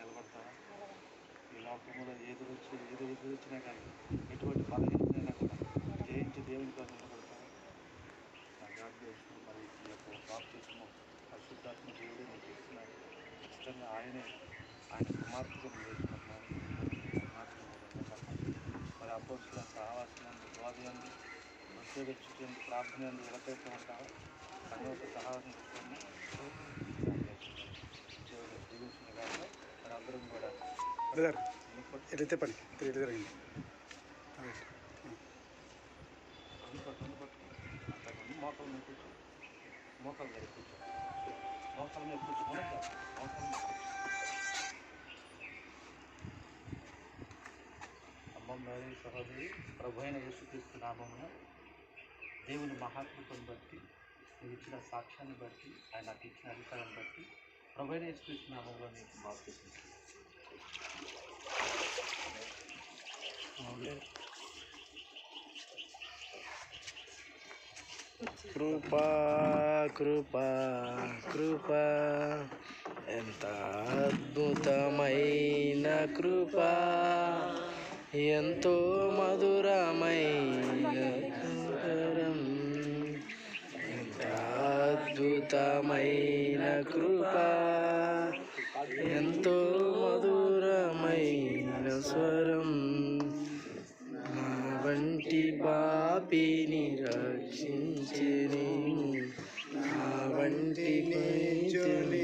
నిలబడతారా? ఈ లోకంలో ఏది ఎదురొచ్చినా కానీ ఎటువంటి బలహీనతైనా కూడా జయించి దేవుని కోసం నిలబడతారా? నగాద్వేషం మరి ఈ యొక్క బాప్తిస్మం పరిశుద్ధాత్మ దేవుడే మీకు ఇస్తున్నారు. ఖచ్చితంగా ఆయన కుమార్తెగా మీరు వేసుకుంటున్నారు. కుమార్తెగా మీరు ఉండగలరు. మరి అపోస్తుల సహవాసం బోధయందు ఉద్యోగ ప్రార్థన ఎలకైతే ఉంటారో సంఘంతో సహవాసం పెట్టుకోండి. దేవుడు దీవించిన కాక మరి అందరం కూడా ఎట్లయితే పని జరిగింది అంతకుముందు మోకాల మీద కూర్చో, మోకాల మీద కూర్చో, మోకాల మీద కూర్చో, మోకాల మీద అమ్మ మేరీ సహోదరి ప్రభు అయిన యేసుక్రీస్తు నామమున దేవుని మహాకృపను బట్టి నీకు ఇచ్చిన సాక్ష్యాన్ని బట్టి ఆయన నాకు ఇచ్చిన అధికారాన్ని బట్టి ప్రభు అయిన యేసుక్రీస్తు నామంలో నీకు బాప్తిస్మం. కృపా కృపా కృపా ఎంత అద్భుతమైన కృపా, ఎంతో మధురమైన కరం, ఎంత అద్భుతమైన కృపా, ఎంతో మధురమైన స్వరం, నా వంటి పాపిని రక్షించెను, నా వంటి